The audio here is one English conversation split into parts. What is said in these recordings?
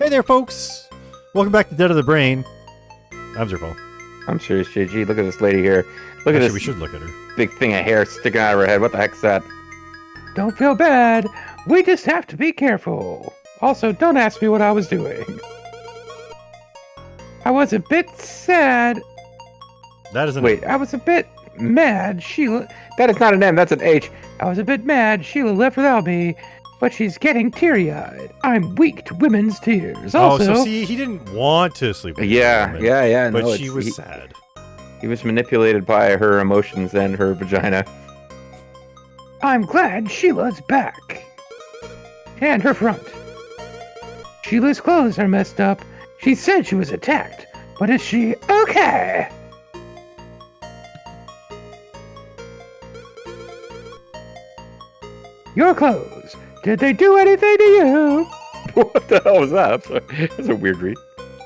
Hey there, folks! Welcome back to Dead of the Brain. I'm Zerfall. I'm serious, JG. Look at this lady here. Look at this. We should look at her. Big thing of hair sticking out of her head. What the heck's that? Don't feel bad. We just have to be careful. Also, don't ask me what I was doing. I was a bit sad. That is an Wait, I was a bit mad. Sheila. That is not an M. That's an H. I was a bit mad. Sheila left without me, but she's getting teary-eyed. I'm weak to women's tears. Also, so see, he didn't want to sleep with Yeah. but No, she was sad. He was manipulated by her emotions and her vagina. I'm glad Sheila's back. And her front. Sheila's clothes are messed up. She said she was attacked, but is she okay? Your clothes. Did they do anything to you? What the hell was that? I'm sorry. That's a weird read.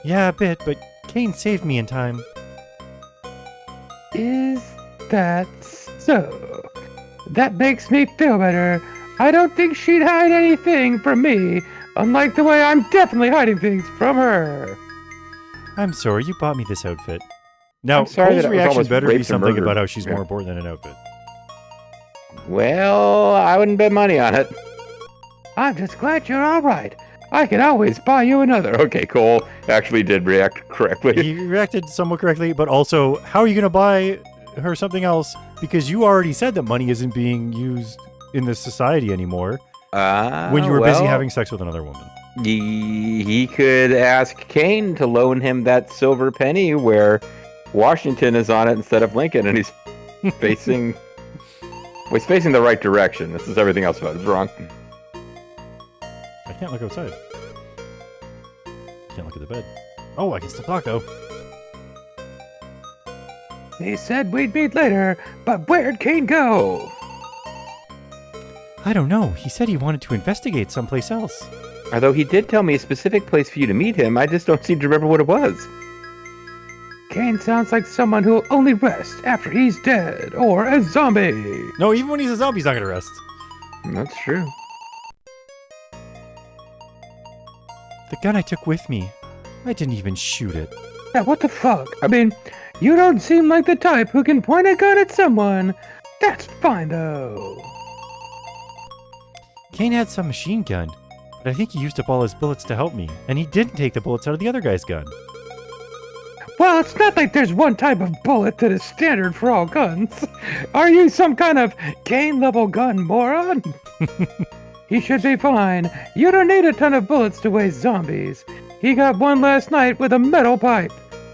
Yeah, a bit, but Kane saved me in time. Is that so? That makes me feel better. I don't think she'd hide anything from me, unlike the way I'm definitely hiding things from her. I'm sorry, you bought me this outfit. Now, I'm sorry Cole's that it was reaction almost better be raped and something murdered. about how she's Yeah. more important than an outfit. Well, I wouldn't bet money on it. I'm just glad you're all right. I can always buy you another. Okay, Cole actually did react correctly. He reacted somewhat correctly, but also, how are you going to buy her something else? Because you already said that money isn't being used in this society anymore when you were busy having sex with another woman. He could ask Kane to loan him that silver penny where Washington is on it instead of Lincoln, and he's facing... well, he's facing the right direction. This is everything else about it. It's wrong. I can't look outside. Can't look at the bed. Oh, I can still talk, though. They said we'd meet later, but where'd Kane go? I don't know. He said he wanted to investigate someplace else. Although he did tell me a specific place for you to meet him, I just don't seem to remember what it was. Kane sounds like someone who'll only rest after he's dead, or a zombie. No, even when he's a zombie, he's not going to rest. That's true. The gun I took with me, I didn't even shoot it. Yeah, what the fuck? I mean, you don't seem like the type who can point a gun at someone. That's fine, though. Kane had some machine gun, but I think he used up all his bullets to help me, and he didn't take the bullets out of the other guy's gun. Well, it's not like there's one type of bullet that is standard for all guns. Are you some kind of Kane-level gun moron? He should be fine. You don't need a ton of bullets to waste zombies. He got one last night with a metal pipe.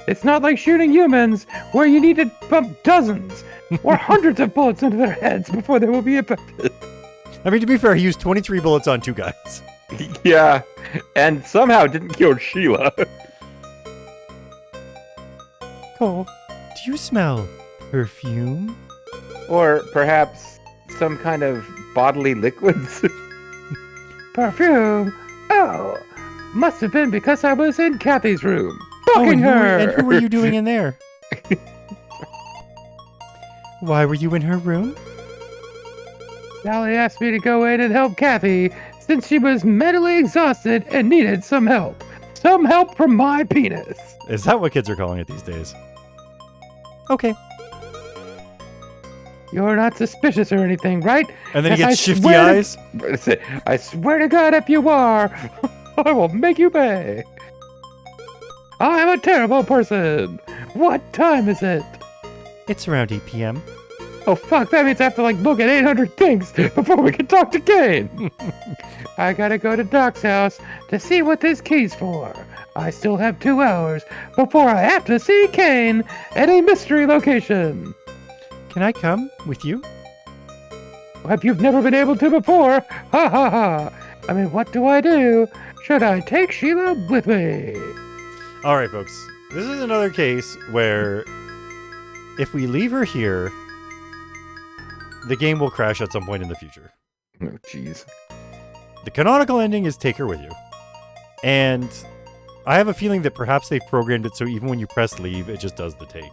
It's not like shooting humans, where you need to pump dozens or hundreds of bullets into their heads before they will be affected. I mean, to be fair, he used 23 bullets on 2 guys. Yeah, and somehow didn't kill Sheila. Cole, do you smell perfume? Or perhaps some kind of bodily liquids. Perfume? Oh, must have been because I was in Kathy's room. Oh, Fucking her! and who were you doing in there? Why were you in her room? Sally asked me to go in and help Kathy since she was mentally exhausted and needed some help. Some help from my penis. Is that what kids are calling it these days? Okay. You're not suspicious or anything, right? And then he Yes, gets I shifty swear to- eyes. I swear to God, if you are, I will make you pay. I'm a terrible person. What time is it? It's around 8 p.m. Oh, fuck, that means I have to, look at 800 things before we can talk to Kane. I gotta go to Doc's house to see what this key's for. I still have 2 hours before I have to see Kane at a mystery location. Can I come with you? If you've never been able to before, ha ha ha. I mean, what do I do? Should I take Sheila with me? All right, folks. This is another case where if we leave her here, the game will crash at some point in the future. Oh, jeez. The canonical ending is take her with you. And I have a feeling that perhaps they've programmed it so even when you press leave, it just does the take.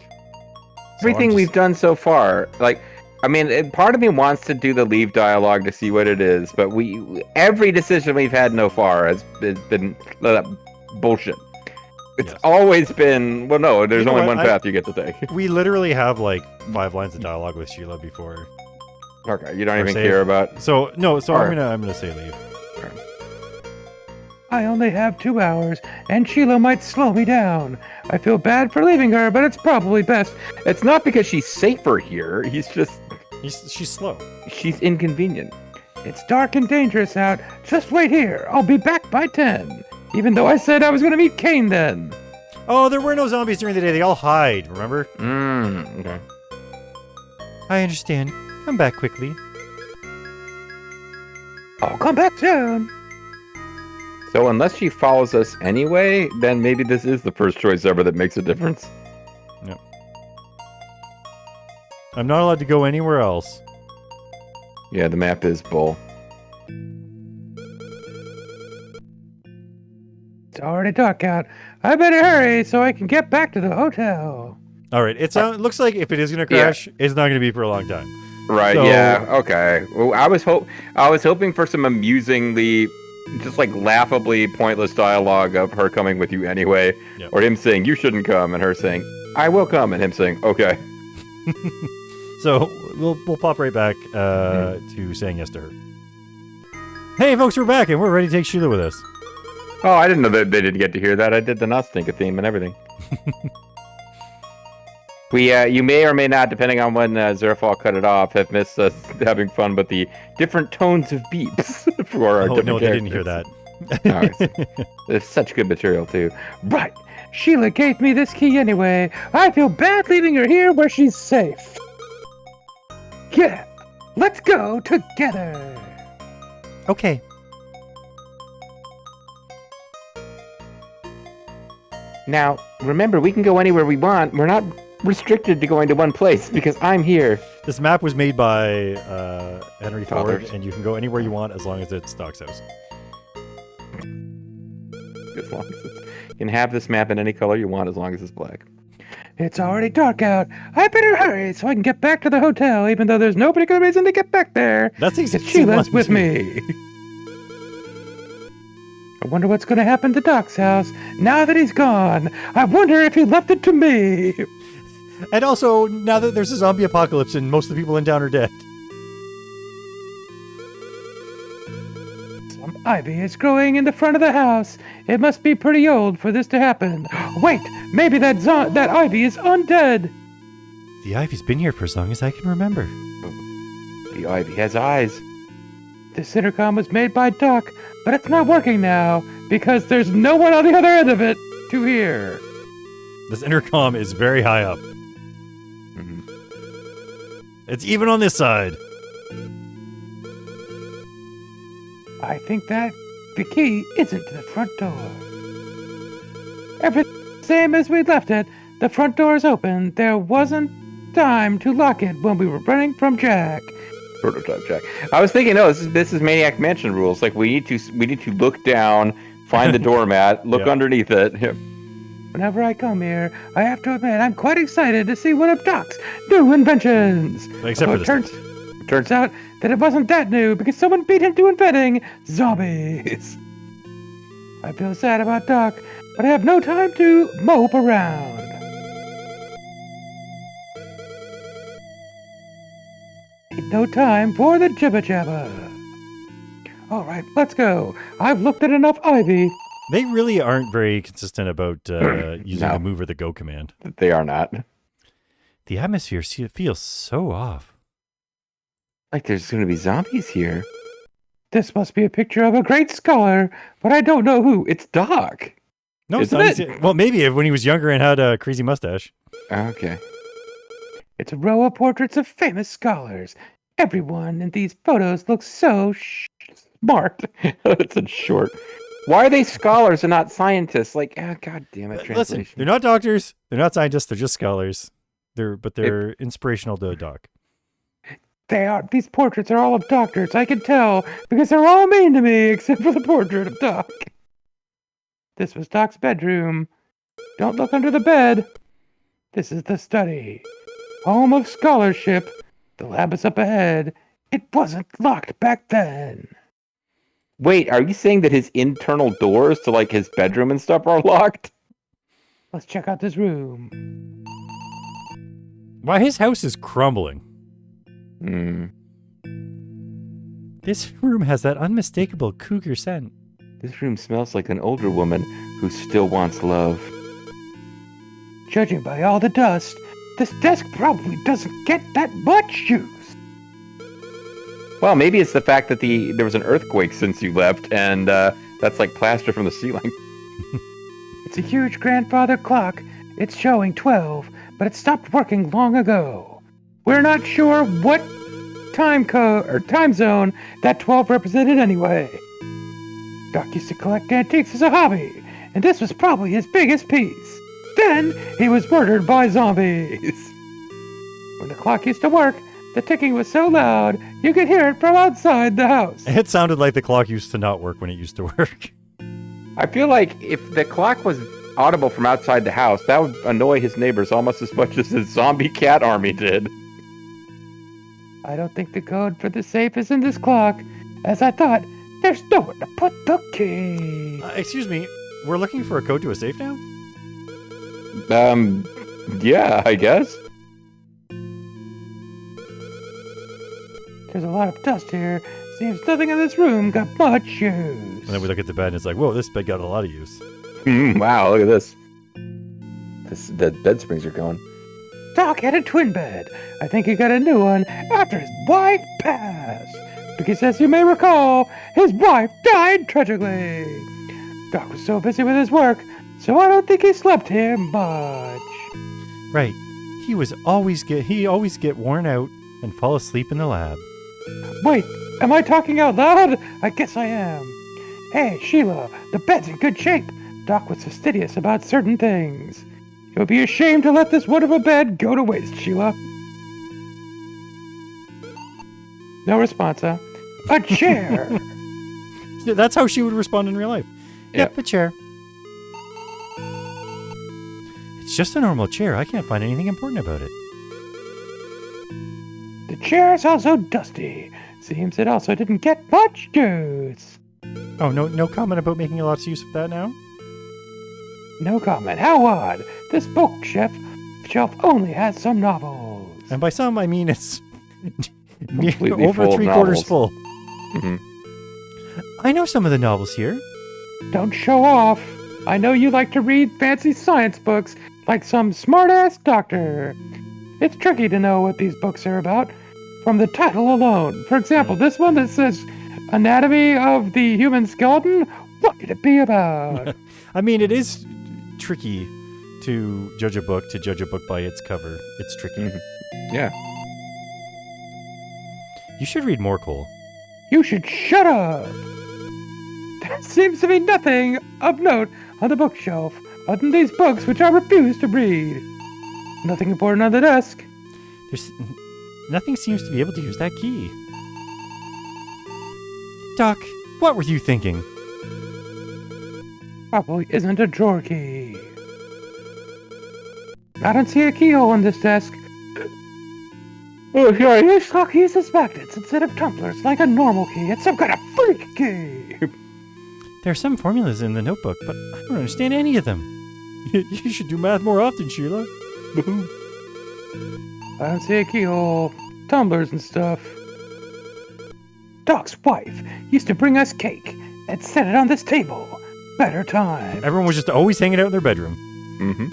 Everything we've done so far, part of me wants to do the leave dialogue to see what it is, but every decision we've had so far has been bullshit. It's always been, well, no, there's only one path you get to take. We literally have like 5 lines of dialogue with Sheila before. Okay, you don't even care about... So, no, so I'm gonna say leave. Right. I only have 2 hours, and Sheila might slow me down. I feel bad for leaving her, but it's probably best. It's not because she's safer here, she's slow. She's inconvenient. It's dark and dangerous out. Just wait here. I'll be back by 10. Even though I said I was going to meet Kane then. Oh, there were no zombies during the day. They all hide, remember? Okay. I understand. Come back quickly. I'll come back soon. So unless she follows us anyway, then maybe this is the first choice ever that makes a difference. Yep. I'm not allowed to go anywhere else. Yeah, the map is bull. It's already dark out. I better hurry so I can get back to the hotel. All right. It looks like if it is going to crash, it's not going to be for a long time. Right. So, yeah. Okay. Well, I was hoping for some amusingly, just like laughably pointless dialogue of her coming with you anyway, or him saying you shouldn't come, and her saying I will come, and him saying okay. So we'll pop right back to saying yes to her. Hey, folks, we're back, and we're ready to take Sheila with us. Oh, I didn't know that they didn't get to hear that. I did the Nostinka theme and everything. You may or may not, depending on when Zerfall cut it off, have missed us having fun with the different tones of beeps for our different no, they characters. didn't hear that. Right. It's such good material, too. Right. Sheila gave me this key anyway. I feel bad leaving her here where she's safe. Yeah. Let's go together. Okay. Now, remember, we can go anywhere we want. We're not restricted to going to one place because I'm here. This map was made by Henry Ford, Fathers. and you can go anywhere you want as long as it's Doc's house. As long as you can have this map in any color you want as long as it's black. It's already dark out. I better hurry so I can get back to the hotel, even though there's no particular reason to get back there. That's exactly Sheila's with me. I wonder what's going to happen to Doc's house now that he's gone. I wonder if he left it to me. And also, now that there's a zombie apocalypse and most of the people in town are dead. Some ivy is growing in the front of the house. It must be pretty old for this to happen. Wait, maybe that ivy is undead. The ivy's been here for as long as I can remember. The ivy has eyes. This intercom was made by Doc, but it's not working now because there's no one on the other end of it to hear. This intercom is very high up. Mm-hmm. It's even on this side. I think that the key isn't to the front door. Everything same as we left it. The front door is open. There wasn't time to lock it when we were running from Jack. Prototype Jack. I was thinking, no, this is Maniac Mansion rules. Like we need to look down, find the doormat, look underneath it. Yeah. Whenever I come here, I have to admit I'm quite excited to see one of Doc's new inventions. Except for this. Turns out that it wasn't that new because someone beat him to inventing zombies. I feel sad about Doc, but I have no time to mope around. Ain't no time for the jibba jabba. All right, let's go. I've looked at enough ivy. They really aren't very consistent about using the move or the go command. They are not. The atmosphere feels so off. Like there's going to be zombies here. This must be a picture of a great scholar, but I don't know who. It's Doc. No, it's Isn't not. Well, maybe when he was younger and had a crazy mustache. Okay. It's a row of portraits of famous scholars. Everyone in these photos looks so smart. It's in short. Why are they scholars and not scientists? Like, God damn it, translation. Listen, they're not doctors. They're not scientists. They're just scholars. They're inspirational to Doc. These portraits are all of doctors, I can tell, because they're all mean to me, except for the portrait of Doc. This was Doc's bedroom. Don't look under the bed. This is the study. Home of scholarship. The lab is up ahead. It wasn't locked back then. Wait, are you saying that his internal doors to like his bedroom and stuff are locked? Let's check out this room. Why, his house is crumbling. This room has that unmistakable cougar scent. This room smells like an older woman who still wants love. Judging by all the dust, this desk probably doesn't get that much use. Well, maybe it's the fact that there was an earthquake since you left, and that's like plaster from the ceiling. It's a huge grandfather clock. It's showing 12, but it stopped working long ago. We're not sure what time zone that 12 represented anyway. Doc used to collect antiques as a hobby, and this was probably his biggest piece. Then he was murdered by zombies. When the clock used to work, the ticking was so loud you could hear it from outside the house. It sounded like the clock used to not work when it used to work. I feel like if the clock was audible from outside the house, that would annoy his neighbors almost as much as his zombie cat army did. I don't think the code for the safe is in this clock. As I thought, there's nowhere to put the key. Excuse me, we're looking for a code to a safe now? Yeah, I guess. There's a lot of dust here. Seems nothing in this room got much use. And then we look at the bed and it's like, whoa, this bed got a lot of use. Wow, look at this. The bed springs are going. Doc had a twin bed. I think he got a new one after his wife passed. Because as you may recall, his wife died tragically. Doc was so busy with his work, so I don't think he slept here much. Right. He always get worn out and fall asleep in the lab. Wait, am I talking out loud? I guess I am. Hey, Sheila, the bed's in good shape. Doc was fastidious about certain things. It would be a shame to let this one of a bed go to waste, Sheila. No response, huh? A chair! That's how she would respond in real life. Yep, a chair. It's just a normal chair. I can't find anything important about it. The chair is also dusty. Seems it also didn't get much use. Oh, no comment about making lots of use of that now? No comment. How odd. This bookshelf only has some novels. And by some, I mean it's Completely over full of 3/4 novels. full. Mm-hmm. I know some of the novels here. Don't show off. I know you like to read fancy science books like some smart-ass doctor. It's tricky to know what these books are about from the title alone. For example, this one that says Anatomy of the Human Skeleton, what could it be about? I mean, it is tricky to judge a book by its cover. It's tricky. Mm-hmm. Yeah. You should read more, Cole. You should shut up! There seems to be nothing of note on the bookshelf other than these books which I refuse to read. Nothing important on the desk. Nothing seems to be able to use that key. Doc, what were you thinking? Probably isn't a drawer key. I don't see a keyhole on this desk. Oh, sorry. This lock key uses magnets instead of tumblers like a normal key. It's some kind of freak key. There are some formulas in the notebook, but I don't understand any of them. You should do math more often, Sheila. I don't see a keyhole. Tumblers and stuff. Doc's wife used to bring us cake and set it on this table. Better time. Everyone was just always hanging out in their bedroom. Mm-hmm.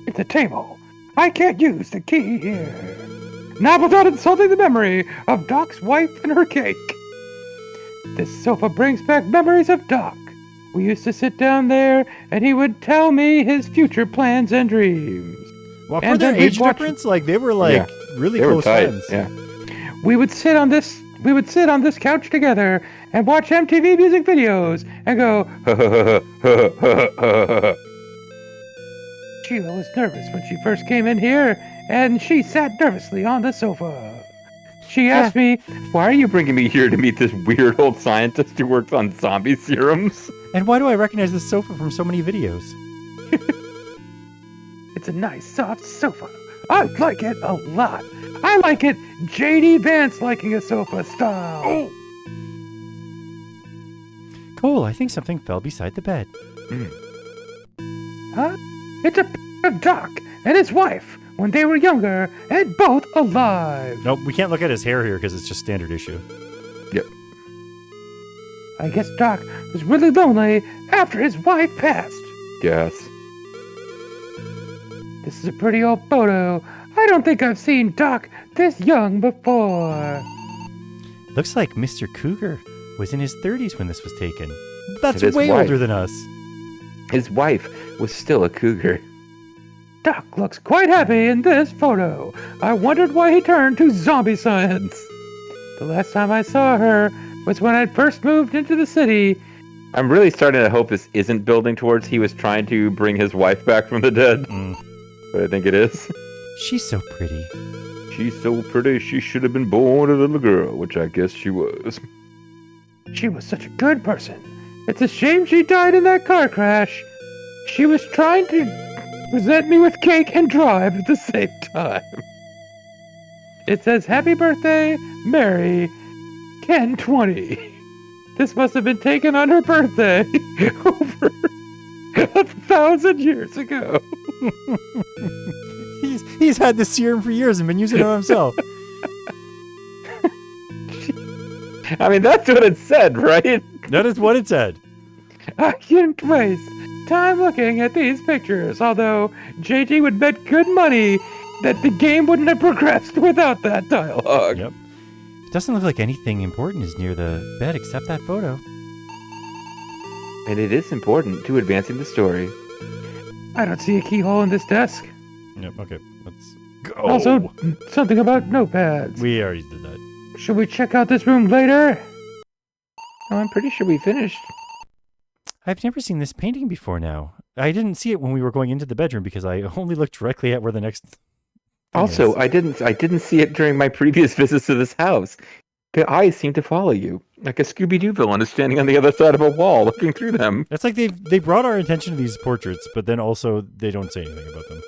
It's a table. I can't use the key here. Not without insulting the memory of Doc's wife and her cake. This sofa brings back memories of Doc. We used to sit down there, and he would tell me his future plans and dreams. Well, for And their then we'd age watch- difference, like they were like really They were close tight. friends. Yeah. We would sit on this couch together and watch MTV music videos and go. Sheila was nervous when she first came in here, and she sat nervously on the sofa. She asked me, Why are you bringing me here to meet this weird old scientist who works on zombie serums? And why do I recognize this sofa from so many videos? "It's a nice, soft sofa. I like it a lot. I like it J.D. Vance liking a sofa style." Cole, I think something fell beside the bed. Huh? It's a picture of Doc and his wife when they were younger and both alive. Nope, we can't look at his hair here because it's just standard issue. Yep. I guess Doc was really lonely after his wife passed. Yes. This is a pretty old photo. I don't think I've seen Doc this young before. Looks like Mr. Cougar was in his 30s when this was taken. That's His way wife. older than us. His wife was still a cougar. Doc looks quite happy in this photo. I wondered why he turned to zombie science. The last time I saw her was when I first moved into the city. I'm really starting to hope this isn't building towards he was trying to bring his wife back from the dead. But I think it is. She's so pretty. She's so pretty, she should have been born a little girl, which I guess she was. She was such a good person. It's a shame she died in that car crash. She was trying to present me with cake and drive at the same time. It says, "Happy birthday, Mary, Ken 20." This must have been taken on her birthday over 1,000 years ago. He's had this serum for years and been using it on himself. I mean, that's what it said, right? That is what it said. I can't waste time looking at these pictures, although JG would bet good money that the game wouldn't have progressed without that dialogue. Yep. It doesn't look like anything important is near the bed except that photo. And it is important to advancing the story. I don't see a keyhole in this desk. Yep, okay. Let's go. Also, something about notepads. We already did that. Should we check out this room later? Oh, I'm pretty sure we finished. I've never seen this painting before now. I didn't see it when we were going into the bedroom because I only looked directly at where the next thing Also, is. I didn't see it during my previous visits to this house. The eyes seem to follow you, like a Scooby-Doo villain is standing on the other side of a wall looking through them. It's like they brought our attention to these portraits, but then also they don't say anything about them.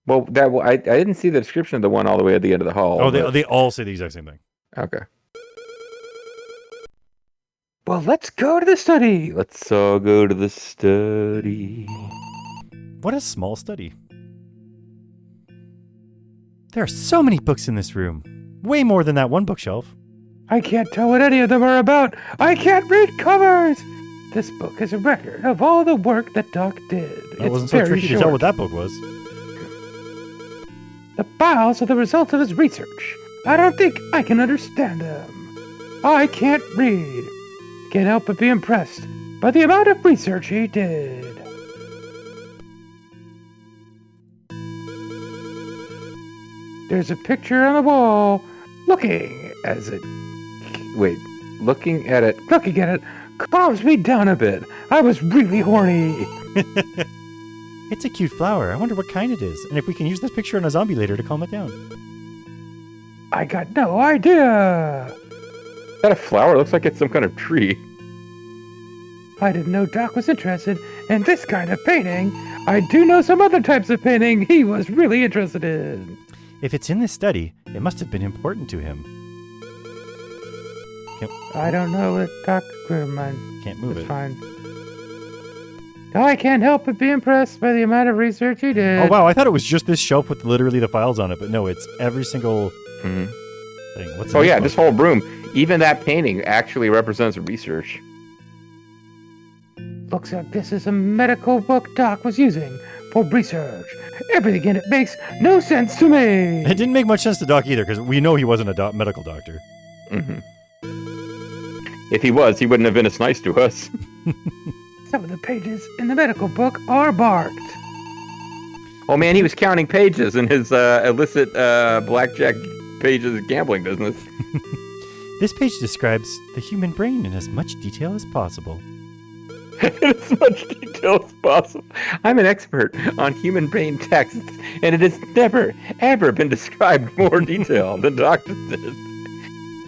Well, I didn't see the description of the one all the way at the end of the hall. Oh, but- they all say the exact same thing. Okay. Well, let's go to the study. Let's all go to the study. What a small study. There are so many books in this room. Way more than that one bookshelf. I can't tell what any of them are about. I can't read covers. This book is a record of all the work that Doc did. It wasn't so tricky to tell what that book was. The files are the result of his research. I don't think I can understand them. I can't read. Can't help but be impressed by the amount of research he did. There's a picture on the wall looking at it calms me down a bit. I was really horny. It's a cute flower. I wonder what kind it is, and if we can use this picture on a zombie later to calm it down. I got no idea. Is that a flower? It looks like it's some kind of tree. I didn't know Doc was interested in this kind of painting. I do know some other types of painting he was really interested in. If it's in this study, it must have been important to him. I don't know what Doc mine. Can't move It's it. fine. I can't help but be impressed by the amount of research he did. Oh wow, I thought it was just this shelf with literally the files on it, but no, it's every single Mm-hmm. thing. What's in Oh this yeah, book? this whole room, even that painting actually represents research. Looks like this is a medical book Doc was using for research. Everything in it makes no sense to me. It didn't make much sense to Doc either, because we know he wasn't a medical doctor. Mm-hmm. If he was, he wouldn't have been as nice to us. Some of the pages in the medical book are marked. Oh man, he was counting pages in his illicit blackjack pages gambling business. This page describes the human brain in as much detail as possible. In as much detail as possible. I'm an expert on human brain texts, and it has never, ever been described more detail than Doctor did.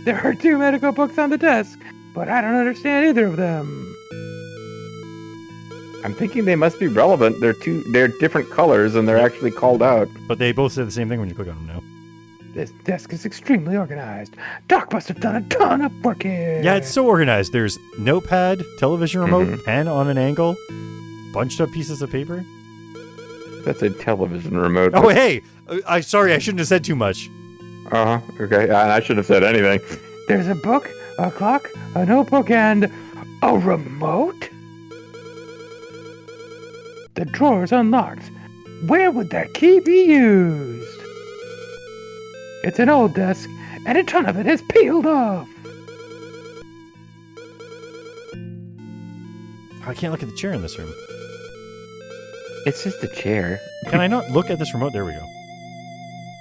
There are 2 medical books on the desk, but I don't understand either of them. I'm thinking they must be relevant. They're different colors, and they're actually called out. But they both say the same thing when you click on them now. This desk is extremely organized. Doc must have done a ton of work here. Yeah, it's so organized. There's notepad, television remote, pen on an angle, bunched up pieces of paper. That's a television remote. Oh, hey! Sorry, I shouldn't have said too much. Okay. I shouldn't have said anything. There's a book, a clock, a notebook, and a remote? The drawer's unlocked. Where would that key be used? It's an old desk, and a ton of it has peeled off. I can't look at the chair in this room. It's just a chair. Can I not look at this remote? There we go.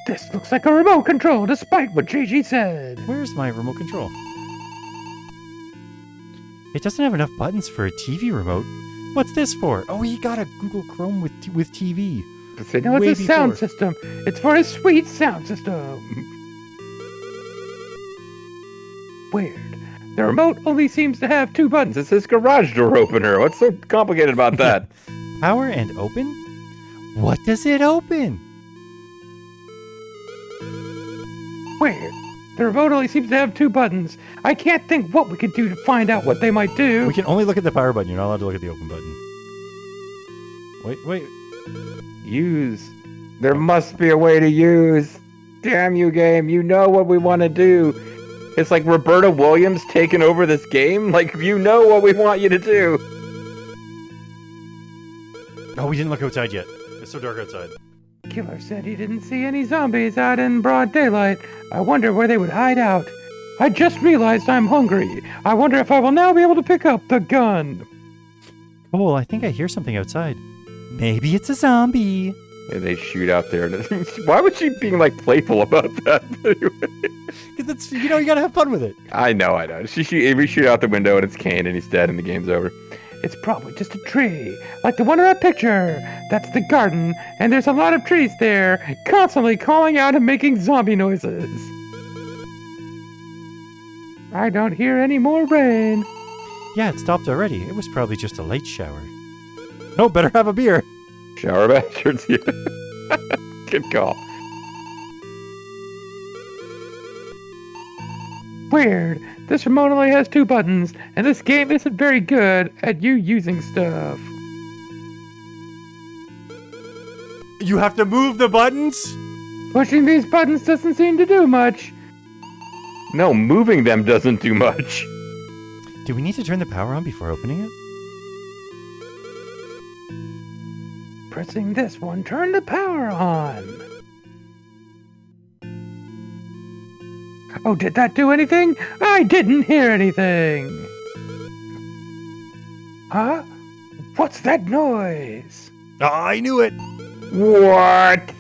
This looks like a remote control, despite what JG said. Where's my remote control? It doesn't have enough buttons for a TV remote. What's this for? Oh, he got a Google Chrome with TV. No, it's a sound system. It's for a sweet sound system. Weird. The remote only seems to have 2 buttons. It's his garage door opener. What's so complicated about that? Power and open? What does it open? Weird. The remote only seems to have 2 buttons. I can't think what we could do to find out what they might do. We can only look at the power button. You're not allowed to look at the open button. Wait. Use. There must be a way to use. Damn you, game. You know what we want to do. It's like Roberta Williams taking over this game. Like, you know what we want you to do. Oh, we didn't look outside yet. It's so dark outside. Killer said he didn't see any zombies out in broad daylight. I wonder where they would hide out. I just realized I'm hungry. I wonder if I will now be able to pick up the gun. Cole, I think I hear something outside. Maybe it's a zombie. Yeah, they shoot out there. Why was she being like playful about that? Because it's, you gotta have fun with it. I know. We shoot out the window and it's Kane and he's dead and the game's over. It's probably just a tree, like the one in that picture. That's the garden, and there's a lot of trees there, constantly calling out and making zombie noises. I don't hear any more rain. Yeah, it stopped already. It was probably just a light shower. Oh, better have a beer. Shower bastards. Yeah. Good call. Weird. This remote only has 2 buttons, and this game isn't very good at you using stuff. You have to move the buttons? Pushing these buttons doesn't seem to do much. No, moving them doesn't do much. Do we need to turn the power on before opening it? Pressing this one, turn the power on. Oh, did that do anything? I didn't hear anything. Huh? What's that noise? Oh, I knew it. What?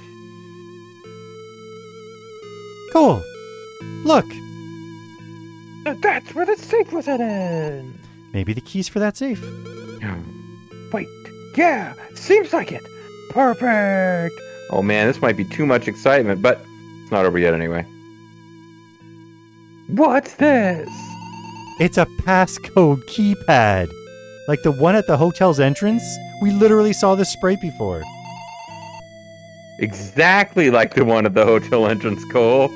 Cole, look. That's where the safe was hidden. Maybe the keys for that safe. Wait, yeah, seems like it. Perfect. Oh man, this might be too much excitement, but it's not over yet anyway. What's this? It's a passcode keypad. Like the one at the hotel's entrance. We literally saw this sprite before. Exactly like the one at the hotel entrance, Cole.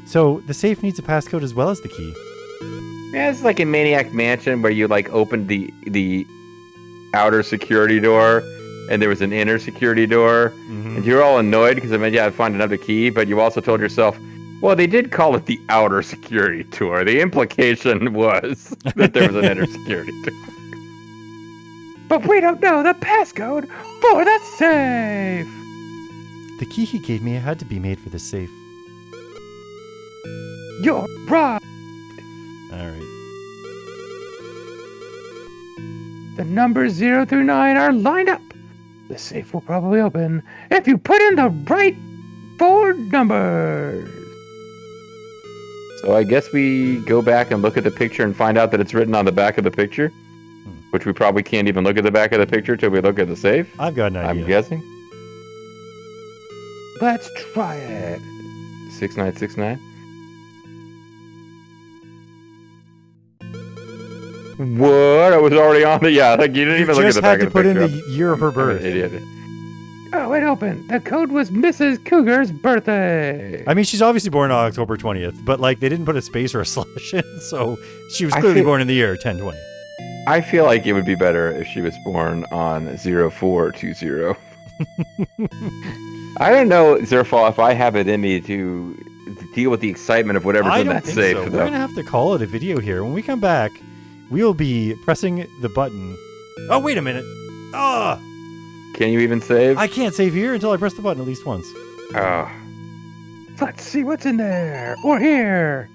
So the safe needs a passcode as well as the key. Yeah, it's like in Maniac Mansion where you like opened the outer security door and there was an inner security door. And you're all annoyed because it meant you had to find another key, but you also told yourself, well, they did call it the outer security door. The implication was that there was an inner security door. But we don't know the passcode for the safe. The key he gave me had to be made for the safe. You're right. All right. The numbers 0 through 9 are lined up. The safe will probably open if you put in the right 4 numbers. So I guess we go back and look at the picture and find out that it's written on the back of the picture, which we probably can't even look at the back of the picture till we look at the safe. I've got an idea. I'm guessing. Let's try it. 6969. What? I was already on the like you didn't even look at the back of the picture. You just had to put in the year of her birth. Idiot. Oh, wait, open. The code was Mrs. Cougar's birthday. I mean, she's obviously born on October 20th, but like they didn't put a space or a slash in, so she was clearly born in the year 1020. I feel like it would be better if she was born on 0420. I don't know, Zerfall, if I have it in me to deal with the excitement of whatever's in that safe. So. We're going to have to call it a video here. When we come back, we'll be pressing the button. Oh, wait a minute. Ah! Can you even save? I can't save here until I press the button at least once. Oh. Let's see what's in there. Or here.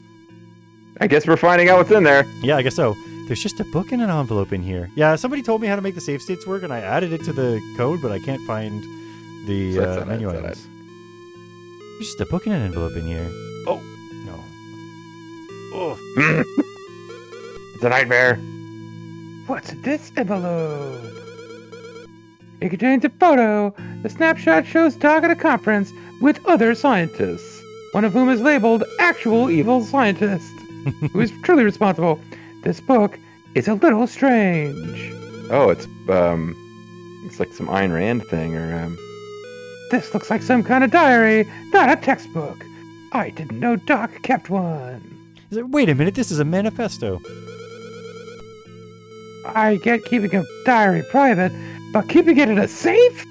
I guess we're finding out what's in there. Yeah, I guess so. There's just a book and an envelope in here. Yeah, somebody told me how to make the save states work, and I added it to the code, but I can't find the menu items. There's just a book and an envelope in here. Oh, no. Oh. It's a nightmare. What's this envelope? It contains a photo. The snapshot shows Doc at a conference with other scientists, one of whom is labeled actual evil scientist, who is truly responsible. This book is a little strange. Oh, it's like some Ayn Rand thing, or This looks like some kind of diary, not a textbook. I didn't know Doc kept one. Wait a minute, this is a manifesto. I get keeping a diary private, but keeping it in a safe?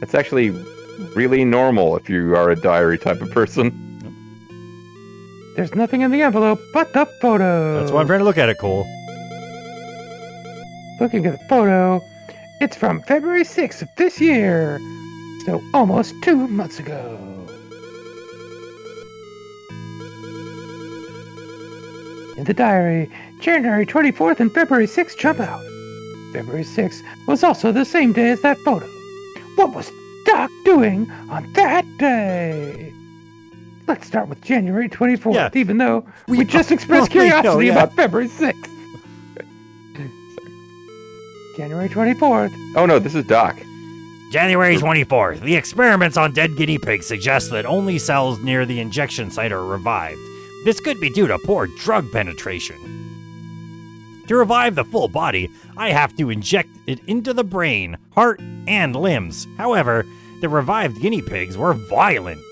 It's actually really normal if you are a diary type of person. There's nothing in the envelope but the photo. That's why I'm trying to look at it, Cole. Looking at the photo, it's from February 6th of this year, so almost 2 months ago. In the diary, January 24th and February 6th jump out. February 6th was also the same day as that photo. What was Doc doing on that day? Let's start with January 24th, even though we just expressed curiosity about February 6th. January 24th. Oh no, this is Doc. January 24th. The experiments on dead guinea pigs suggest that only cells near the injection site are revived. This could be due to poor drug penetration. To revive the full body, I have to inject it into the brain, heart, and limbs. However, the revived guinea pigs were violent.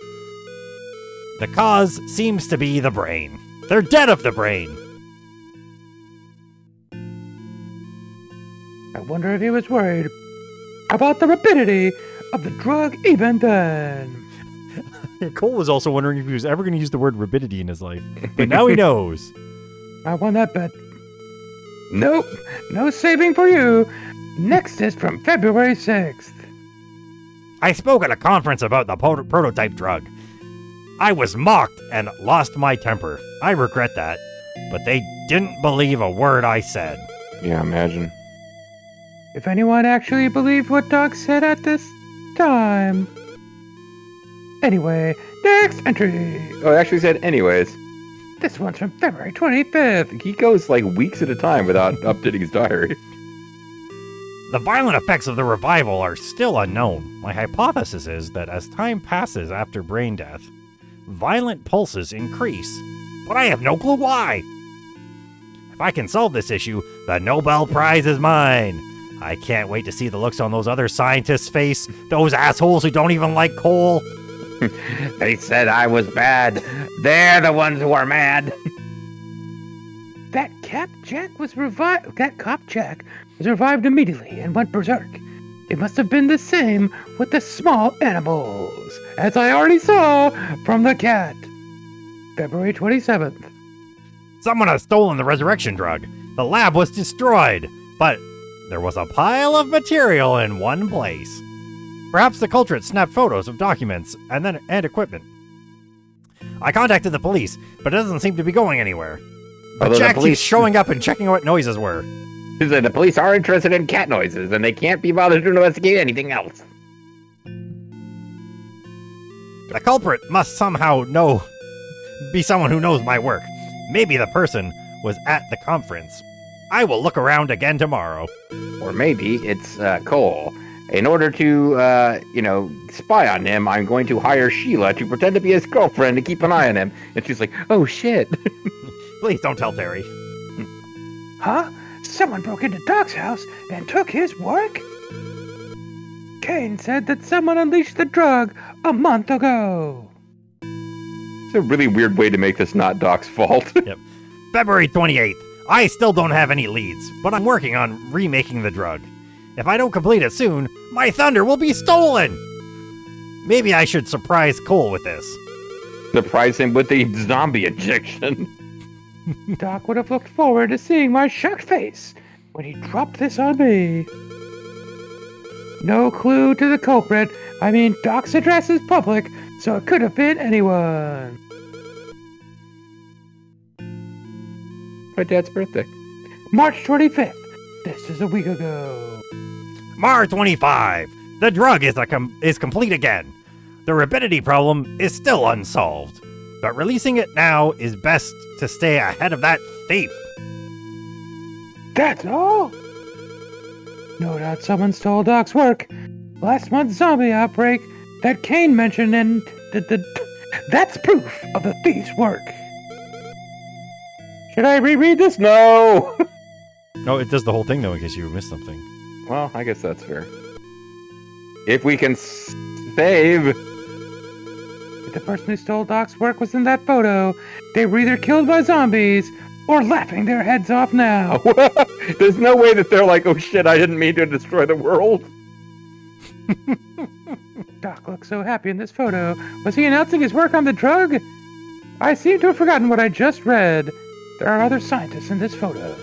The cause seems to be the brain. They're dead of the brain. I wonder if he was worried about the rapidity of the drug even then. Cole was also wondering if he was ever going to use the word rabidity in his life. But now he knows. I won that bet. Nope, no saving for you. Next is from February 6th. I spoke at a conference about the prototype drug. I was mocked and lost my temper. I regret that. But they didn't believe a word I said. Yeah, imagine. If anyone actually believed what Doc said at this time. Anyway, next entry. Oh, it actually said anyways. This one's from February 25th. He goes like weeks at a time without updating his diary. The violent effects of the revival are still unknown. My hypothesis is that as time passes after brain death, violent pulses increase, but I have no clue why. If I can solve this issue, the Nobel Prize is mine. I can't wait to see the looks on those other scientists' face, those assholes who don't even like coal. They said I was bad. They're the ones who are mad. That cop Jack was revived immediately and went berserk. It must have been the same with the small animals, as I already saw from the cat. February 27th. Someone has stolen the resurrection drug. The lab was destroyed, but there was a pile of material in one place. Perhaps the culprit snapped photos of documents and equipment. I contacted the police, but it doesn't seem to be going anywhere. But Although Jack keeps showing up and checking what noises were. He said the police are interested in cat noises, and they can't be bothered to investigate anything else. The culprit must somehow be someone who knows my work. Maybe the person was at the conference. I will look around again tomorrow. Or maybe it's Cole. In order to, spy on him, I'm going to hire Sheila to pretend to be his girlfriend to keep an eye on him. And she's like, oh shit. Please don't tell Terry. Huh? Someone broke into Doc's house and took his work? Kane said that someone unleashed the drug a month ago. It's a really weird way to make this not Doc's fault. Yep. February 28th. I still don't have any leads, but I'm working on remaking the drug. If I don't complete it soon, my thunder will be stolen! Maybe I should surprise Cole with this. Surprise him with the zombie injection. Doc would have looked forward to seeing my shocked face when he dropped this on me. No clue to the culprit. I mean, Doc's address is public, so it could have been anyone. My dad's birthday. March 25th. This is a week ago. Mar 25. The drug is complete again. The rapidity problem is still unsolved, but releasing it now is best to stay ahead of that thief. That's all? No doubt someone stole Doc's work. Last month's zombie outbreak that Kane mentioned, and that's proof of the thief's work. Should I reread this? No! No, it does the whole thing, though, in case you missed something. Well, I guess that's fair. If we can save... If the person who stole Doc's work was in that photo, they were either killed by zombies or laughing their heads off now. There's no way that they're like, oh shit, I didn't mean to destroy the world. Doc looks so happy in this photo. Was he announcing his work on the drug? I seem to have forgotten what I just read. There are other scientists in this photo.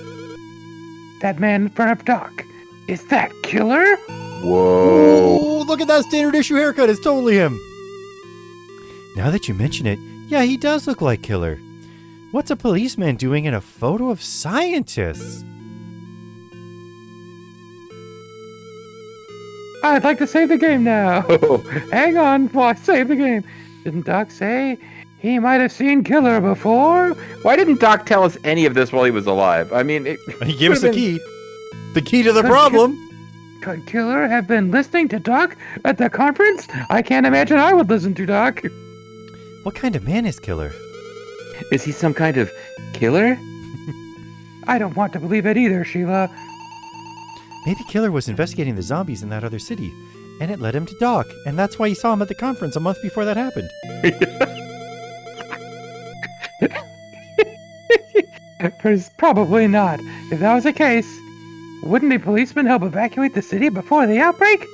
That man in front of Doc. Is that Killer? Whoa. Oh, look at that standard issue haircut. It's totally him. Now that you mention it, yeah, he does look like Killer. What's a policeman doing in a photo of scientists? I'd like to save the game now. Hang on while I save the game. Didn't Doc say he might have seen Killer before? Why didn't Doc tell us any of this while he was alive? I mean, He gave us the key. The key to the problem. Could Killer have been listening to Doc at the conference? I can't imagine I would listen to Doc. What kind of man is Killer? Is he some kind of killer? I don't want to believe it either, Sheila. Maybe Killer was investigating the zombies in that other city, and it led him to Doc, and that's why he saw him at the conference a month before that happened. Probably not. If that was the case, wouldn't a policeman help evacuate the city before the outbreak?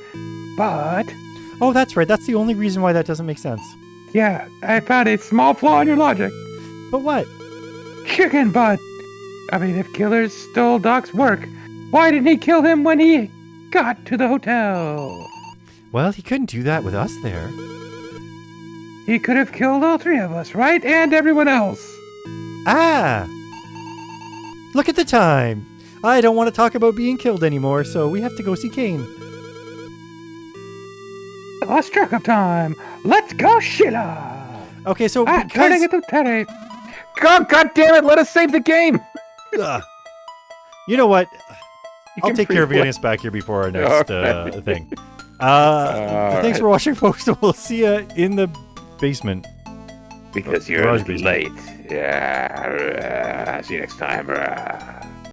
But... Oh, that's right. That's the only reason why that doesn't make sense. yeah, I found a small flaw in your logic. But what? Chicken butt! I mean, if Killer stole Doc's work, why didn't he kill him when he got to the hotel? Well, he couldn't do that with us there. He could have killed all three of us, right? And everyone else. Ah! Look at the time. I don't want to talk about being killed anymore, so we have to go see Kane. Lost track of time. Let's go, Sheila! Okay, so turning it to Terry. God damn it, let us save the game! You know what? I'll can take care of pre-play. getting us back here before our next thing. Thanks for watching, folks. We'll see you in the basement. Because Garage you're basement. late. Yeah. See you next time.